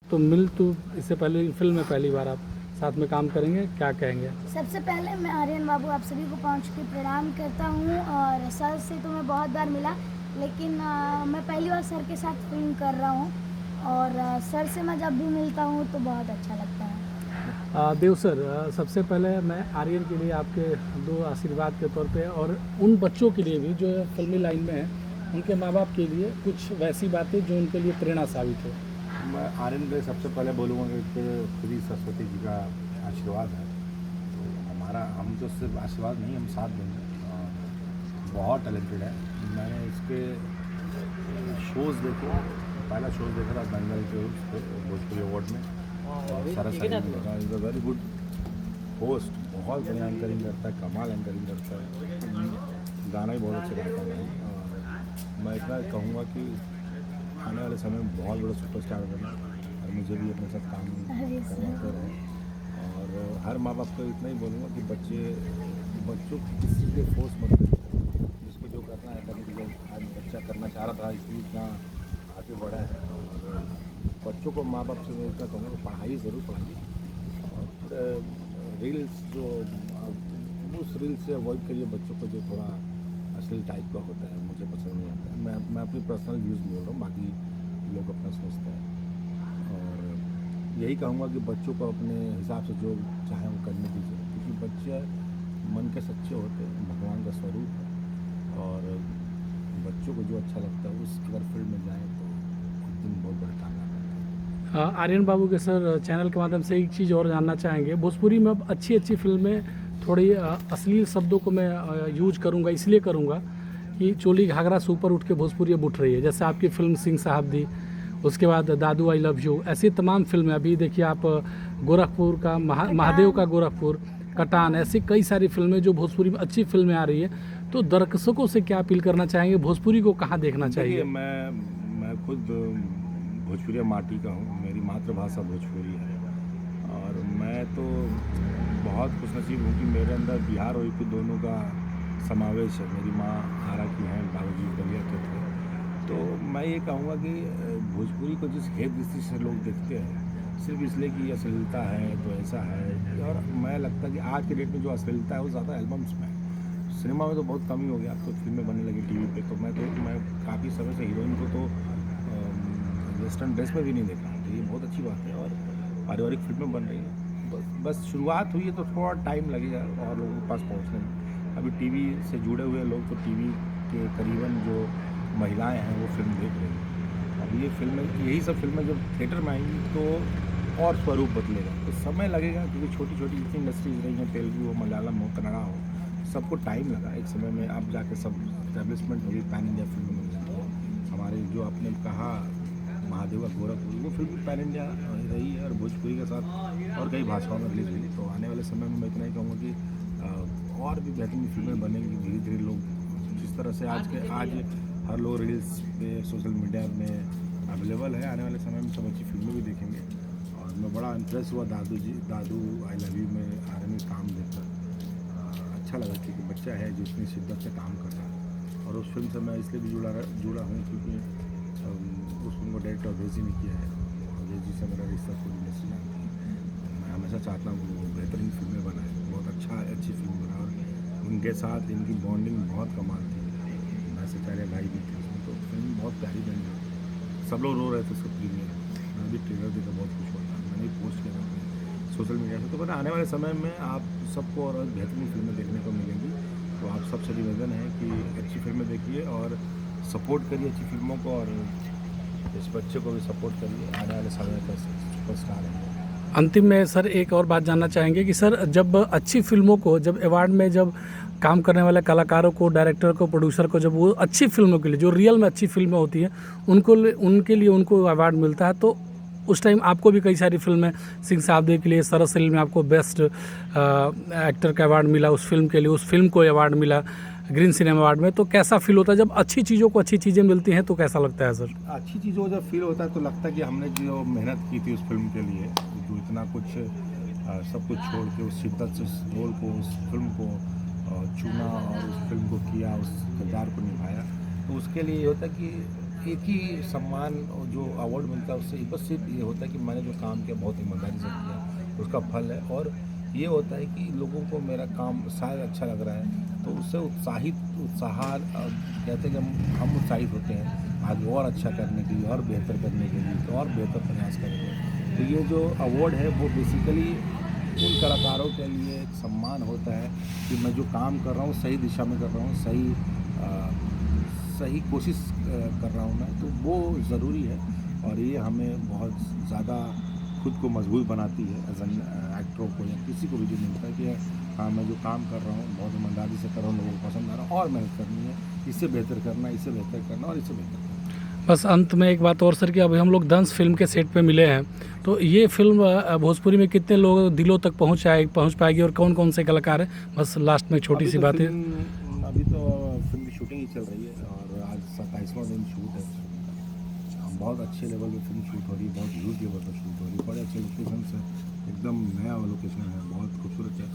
तो मिल तो इससे पहले फिल्म में पहली बार आप साथ में काम करेंगे, क्या कहेंगे? सबसे पहले मैं आर्यन बाबू आप सभी को पहुंच के प्रणाम करता हूं। और सर से तो मैं बहुत बार मिला, लेकिन मैं पहली बार सर के साथ फिल्म कर रहा हूं। और सर से मैं जब भी मिलता हूं तो बहुत अच्छा लगता है। देव सर, सबसे पहले मैं आर्यन के लिए आपके दो आशीर्वाद के तौर पे और उन बच्चों के लिए भी जो फिल्मी लाइन में हैं, उनके माँ बाप के लिए कुछ वैसी बातें जो उनके लिए प्रेरणा साबित हो। मैं आर्यन पे सबसे पहले बोलूँगा कि खुद ही सरस्वती जी का आशीर्वाद है। तो हम तो सिर्फ आशीर्वाद नहीं, हम साथ देंगे। और बहुत टैलेंटेड है। मैंने इसके शोज़ देखे, पहला शोज़ देखा था दंगल के उस पे भोजपुरी अवार्ड में, और सरस लगा। Is a very good host, बहुत बढ़िया एंकरिंग करता है, कमाल एंकरिंग करता है, गाना भी बहुत अच्छा गाता है। और मैं इतना कहूँगा कि आने वाले समय में बहुत बड़ा सुपरस्टार बनना, और मुझे भी अपने साथ काम करवाते रहे। और हर माँ बाप को इतना ही बोलूँगा कि बच्चों को किसी के फोर्स मत करिए, जिसको जो करना है करने के लिए। आज बच्चा करना चाह रहा था, इसलिए इतना आगे बढ़ा है। और बच्चों को माँ बाप से मैं इतना कहूँगा, पढ़ाई ज़रूर पढ़ाइए। और रील्स जो उस रील्स से अवॉइड करिए बच्चों को, जो थोड़ा अश्लील टाइप का होता है, मुझे पसंद नहीं आता है। मैं अपनी पर्सनल व्यूज़ बोल रहा हूँ, बाकी लोग अपना सोचते हैं। और यही कहूँगा कि बच्चों को अपने हिसाब से जो चाहे वो करने दीजिए, क्योंकि बच्चे मन के सच्चे होते हैं, भगवान का स्वरूप है। और बच्चों को जो अच्छा लगता है उस अगर फील्ड में जाए तो एक दिन बहुत बड़े कामयाब होते हैं। आर्यन बाबू के सर चैनल के माध्यम से एक चीज़ और जानना चाहेंगे। भोजपुरी में अब अच्छी अच्छी फिल्में थोड़ी अश्लील शब्दों को मैं यूज करूँगा, इसलिए करूँगा कि चोली घाघरा से ऊपर उठ के भोजपुरी अब उठ रही है। जैसे आपकी फिल्म सिंह साहब दी, उसके बाद दादू आई लव यू, ऐसी तमाम फिल्में। अभी देखिए आप गोरखपुर का महादेव का गोरखपुर, कटान, ऐसी कई सारी फिल्में जो भोजपुरी में अच्छी फिल्में आ रही है। तो दर्शकों से क्या अपील करना चाहेंगे, भोजपुरी को कहाँ देखना चाहिए? देखिए, मैं खुद भोजपुरिया माटी का हूँ, मेरी मातृभाषा भोजपुरी है। और मैं तो बहुत खुशनसीब हूँ कि मेरे अंदर बिहार और यूपी दोनों का समावेश है। मेरी माँ आरा की हैं, बाबूजी बलिया के थे। तो मैं ये कहूँगा कि भोजपुरी को जिस हेत दृष्टि से लोग देखते हैं, सिर्फ इसलिए कि अश्लीलता है तो ऐसा है। और मैं लगता है कि आज के डेट में जो अश्लीलता है वो ज़्यादा एल्बम्स में है। सिनेमा में तो बहुत कम ही हो गया, अब तो फिल्में बनने लगी टीवी पे। तो मैं काफ़ी समय से हीरोइन को तो वेस्टर्न ड्रेस में भी नहीं देख रहा हूँ, तो ये बहुत अच्छी बात है। और पारिवारिक फिल्में बन रही हैं, बस शुरुआत हुई है, तो थोड़ा टाइम लगेगा और लोगों के पास पहुँचने में। अभी टीवी से जुड़े हुए लोग तो टीवी के करीबन जो महिलाएं हैं वो फिल्म देख रही हैं। अब ये फिल्में, यही सब फिल्में जब थिएटर में आएंगी तो और स्वरूप बदलेगा, तो समय लगेगा, क्योंकि छोटी छोटी जितनी इंडस्ट्रीज रही हैं, तेलुगु हो, मलयालम हो, कन्नड़ा हो, सबको टाइम लगा। एक समय में अब जाके सब इस्टेब्लिशमेंट होगी, पैन इंडिया फिल्म बन जाती है। हमारे जो आपने कहा महादेव का गोरखपुर, वो फिल्म पैन इंडिया रही है, और भोजपुरी के साथ और कई भाषाओं में रिलीज हुई। तो आने वाले समय में मैं इतना ही कहूँगा कि और भी बेहतरीन फिल्में बनेंगी धीरे धीरे। लोग जिस तरह से आज हर लोग रील्स पे, सोशल मीडिया में अवेलेबल है, आने वाले समय में सब अच्छी फिल्में भी देखेंगे। और मैं बड़ा इम्प्रेस हुआ दादू आई लव यू में आर्यन में काम देखकर। अच्छा लगा कि बच्चा है जो इतनी शिद्दत से काम कर रहा है। और उस फिल्म से मैं इसलिए भी जुड़ा हूँ क्योंकि उस फिल्म को डायरेक्टर अवधेश जी ने किया है। अवधेश जी से मेरा रिश्ता पूरी इंडस्ट्री जानती है। मैं हमेशा चाहता हूँ कि वो बेहतरीन फिल्में बनाए, बहुत अच्छी फिल्म बनाए। और उनके साथ इनकी बॉन्डिंग बहुत कमाल थी। मैं सचारे भाई भी थे उसमें, तो फिल्म बहुत प्यारी बनी है। सब लोग रो रहे थे उसका प्रीमियर, मैं भी ट्रेलर देखकर बहुत खुश हुआ था। मैंने भी पोस्ट किया था अपने सोशल मीडिया से। तो मैंने आने वाले समय में आप सबको और बेहतरीन फिल्में देखने को मिलेंगी। तो आप सबसे निवेदन है कि अच्छी फिल्में देखिए और सपोर्ट करिए अच्छी फिल्मों को, और इस बच्चे को भी सपोर्ट करिए, आने वाले समय का सुपरस्टार है। अंतिम में सर एक और बात जानना चाहेंगे कि सर जब अच्छी फिल्मों को, जब अवार्ड में जब काम करने वाले कलाकारों को, डायरेक्टर को, प्रोड्यूसर को, जब वो अच्छी फिल्मों के लिए, जो रियल में अच्छी फिल्में होती हैं, उनके लिए उनको अवार्ड मिलता है, तो उस टाइम आपको भी कई सारी फिल्में, सिंह साहब के लिए सरस में आपको बेस्ट एक्टर का अवार्ड मिला, उस फिल्म के लिए उस फिल्म को अवार्ड मिला ग्रीन सिनेमा अवार्ड में। तो कैसा फील होता है जब अच्छी चीज़ों को अच्छी चीज़ें मिलती हैं, तो कैसा लगता है सर? अच्छी चीज़ों को जब फील होता है तो लगता है कि हमने जो मेहनत की थी उस फिल्म के लिए, जो इतना कुछ सब कुछ छोड़ के उस शिद्दत से उस रोल को, उस फिल्म को चुना और उस फिल्म को किया, उस किरदार को निभाया, तो उसके लिए ये होता है कि एक ही सम्मान और जो अवार्ड मिलता है उससे बस सिर्फ ये होता है कि मैंने जो काम किया बहुत ईमानदारी से किया, उसका फल है। और ये होता है कि लोगों को मेरा काम शायद अच्छा लग रहा है तो उससे कहते हैं कि हम उत्साहित होते हैं आगे और अच्छा करने के लिए और बेहतर करने के लिए, तो और बेहतर प्रयास करेंगे। तो ये जो अवार्ड है वो बेसिकली उन कलाकारों के लिए एक सम्मान होता है कि मैं जो काम कर रहा हूँ सही दिशा में कर रहा हूँ, सही कोशिश कर रहा हूँ मैं, तो वो ज़रूरी है। और ये हमें बहुत ज़्यादा खुद को मजबूत बनाती है एज एन एक्टरों को या किसी को भी जो मिलता है कि हाँ मैं जो काम कर रहा हूँ बहुत ईमानदारी से कर रहा हूँ, लोगों को पसंद आ रहा है और मेहनत करनी है, इससे बेहतर करना, इससे बेहतर करना और इससे बेहतर करना। बस अंत में एक बात और सर कि अभी हम लोग दंस फिल्म के सेट पे मिले हैं, तो ये फिल्म भोजपुरी में कितने लोग दिलों तक पहुंच पाएगी और कौन कौन से कलाकार हैं? बस लास्ट में छोटी सी बात है। अभी तो फिल्म की शूटिंग ही चल रही है और आज 27वां दिन शूट है। बहुत अच्छे लेवल पे फिल्म शूट हो रही है, बहुत ह्यूज लेवल पर शूट हो रही है, बड़े अच्छे लोकेशन से, एकदम नया लोकेशन है, बहुत खूबसूरत है।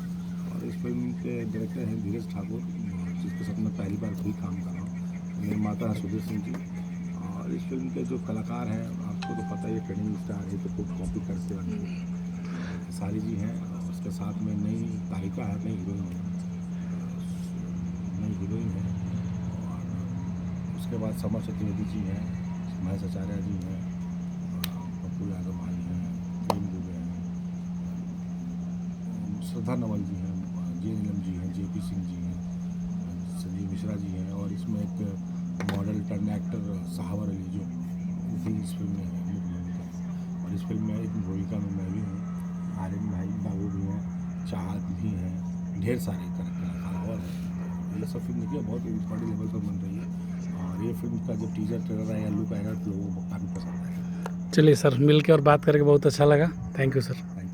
और इस फिल्म के डायरेक्टर हैं धीरज ठाकुर, जिसके साथ मैं पहली बार खुद काम कर रहा हूँ। निर्माता है सुधीर सिंह जी। और इस फिल्म के जो कलाकार हैं आपको तो पता ही है, ट्रेंडिंग स्टार है तो कुछ कॉपी करते हैं। सारी जी हैं, उसके साथ में नई तारिका है, नई हीरोइन है। और उसके बाद समर चतुर्वेदी जी हैं, महेश आचार्य जी हैं, पप्पू यादव भाई हैं, प्रेम दुबे हैं, श्रद्धा नवल जी हैं, जे नीलम जी हैं, JP सिंह जी हैं, संजीव मिश्रा जी हैं। और इसमें एक मॉडल टर्न एक्टर सहावर अली जो भी इस फिल्म में है मुख्य भूमिका। और इस फिल्म में एक भूमिका में मैं भी हूँ, आर्यन भाई बाबू भी हैं, चाहत भी हैं, ढेर सारे कलाकार और हैं। ये सब फिल्म देखिए बहुत बड़े लेवल पर बन रही है। और ये फिल्म का जो टीजर ट्रेलर आएगा, लुक आएगा, तो लोगों को काफ़ी पसंद आएगा। चलिए सर, मिल के और बात करके बहुत अच्छा लगा। Thank you sir. Thank you.